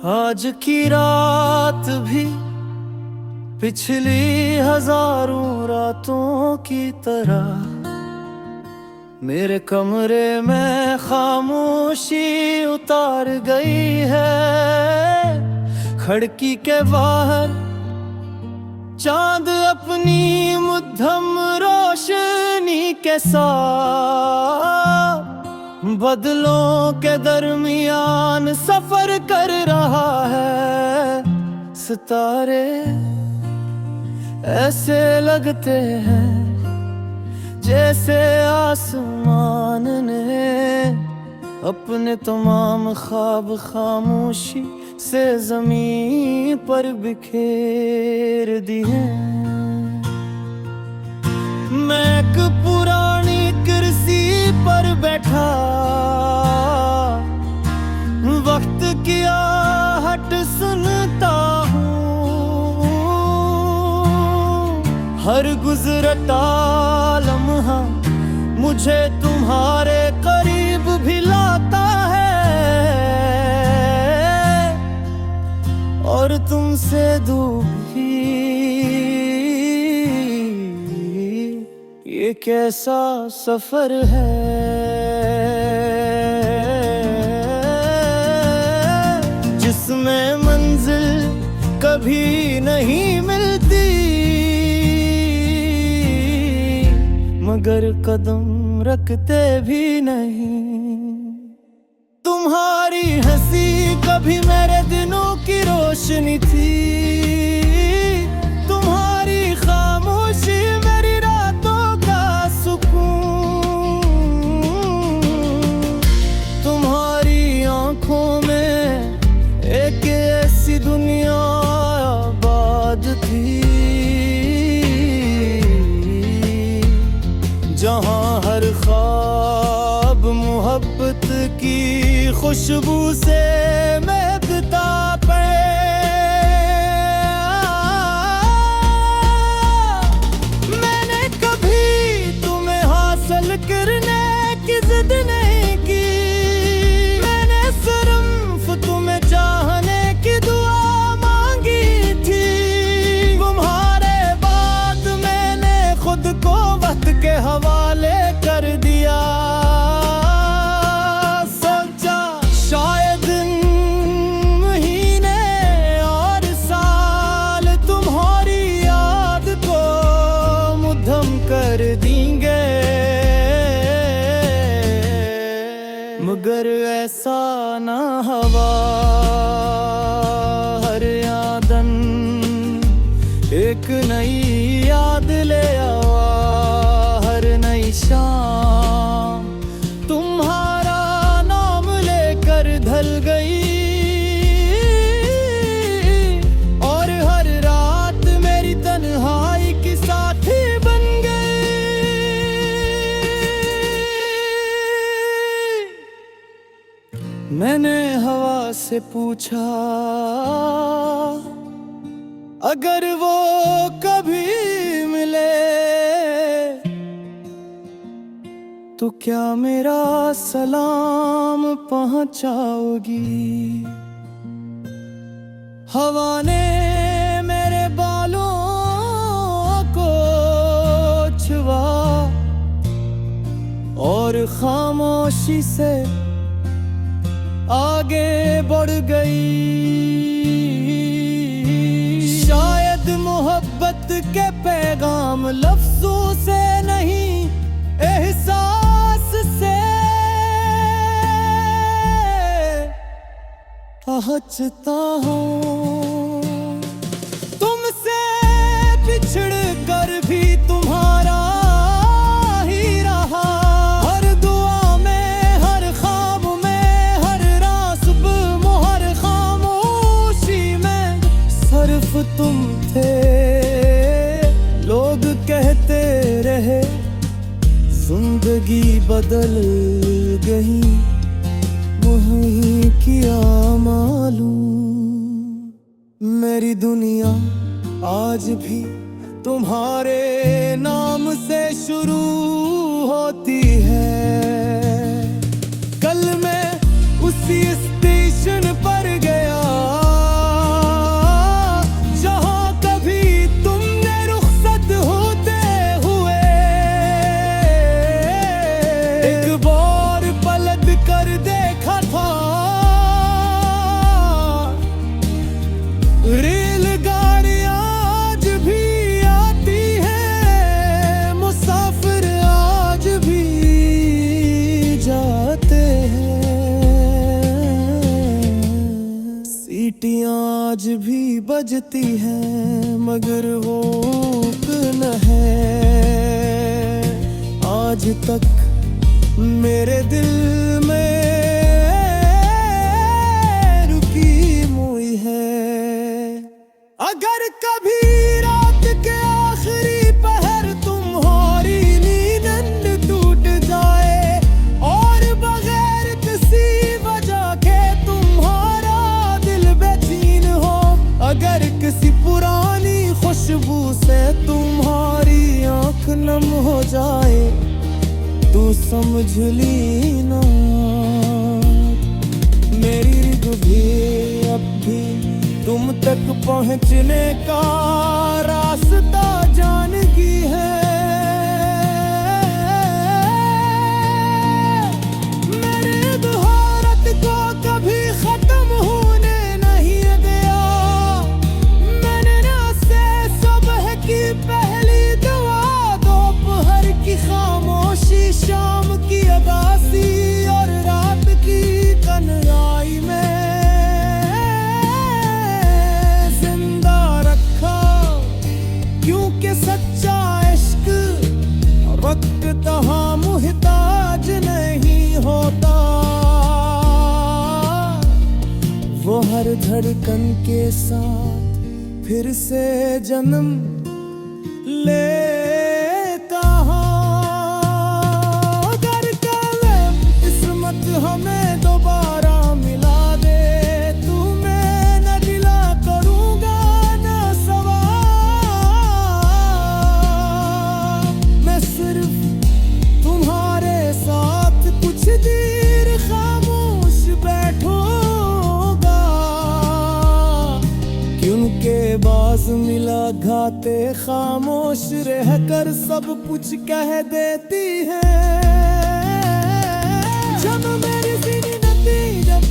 आज की रात भी पिछली हजारों रातों की तरह मेरे कमरे में खामोशी उतार गई है। खिड़की के बाहर चांद अपनी मध्यम रोशनी के साथ बदलों के दरमियान सफर कर रहा है। सितारे ऐसे लगते हैं जैसे आसमान ने अपने तमाम ख्वाब खामोशी से ज़मीन पर बिखेर दिए। मैं एक पुरानी कुर्सी पर बैठा वक्त की आहट सुनता हूँ। हर गुजरता लम्हा मुझे तुम्हारे करीब भी लाता है और तुमसे दूर भी। ये कैसा सफर है जिसमें मंजिल कभी नहीं मिलती मगर कदम रखते भी नहीं। तुम्हारी हंसी कभी मेरे दिनों की रोशनी थी, तुम्हारी खामोशी मेरी रातों का सुकून। तुम्हारी आंखों में एक ऐसी दुनिया आबाद थी जहां हर ख्वाब मोहब्बत की खुशबू से महकता पे। मैंने कभी तुम्हें हासिल करने की जिद नहीं की, मैंने सिर्फ तुम्हें चाहने की दुआ मांगी थी। तुम्हारे बाद मैंने खुद को वक्त के हवाले कर दिया। कर देंगे मगर ऐसा ना हवा हर यादन एक नई याद ले आवा। हर नई शाम तुम्हारा नाम लेकर ढल गई और हर रात मेरी तन्हाई की साथी बन गई। मैंने हवा से पूछा अगर वो कभी मिले तो क्या मेरा सलाम पहुंचाओगी। हवा ने मेरे बालों को छुआ और खामोशी से आगे बढ़ गई। शायद मोहब्बत के पैगाम लफ्जों से नहीं एहसास से पहुंचता हूँ। तुमसे बिछड़ कर भी तुम्हारा ही रहा। हर दुआ में हर ख्वाब में हर रात सुबह हर खामोशी में सिर्फ तुम थे। लोग कहते रहे जिंदगी बदल गई, मुझे किया मालूम। मेरी दुनिया आज भी तुम्हारे नाम से शुरू होती है। कल मैं उसी स्टेशन पर गया भी बजती है मगर वो न है आज तक मेरे दिल में रुकी हुई है। अगर कभी रात के आखिरी पहर तुम्हारी नींद टूट जाए और बगैर किसी वजह के तुम्हारा दिल बेचैन हो, अगर किसी पुरानी खुशबू से तुम्हारी आंख नम हो जाए तू समझ ली ना मेरी रिग भी अब भी तुम तक पहुंचने का रास्ता जानती है। मेरी दहारत को कभी खत्म होने नहीं दिया, मैंने ना से सुबह की पहली दुआ दोपहर की खामोशी शाम की अदासी और रात की कन्हैयाई में जिंदा रखा, क्योंकि सच्चा इश्क वक्त तहाँ मुहताज नहीं होता, वो हर धड़कन के साथ फिर से जन्म लेता है। अगर कल किस्मत हमें दोबारा मिला दे तुम्हें न दिला करूंगा न सवाल, मैं सिर्फ तुम्हारे साथ कुछ देर खामोश बैठूंगा, क्योंकि बाज मिला घाते खामोश रहकर सब कुछ कह देती है। जब मेरी ज़िंदगी जब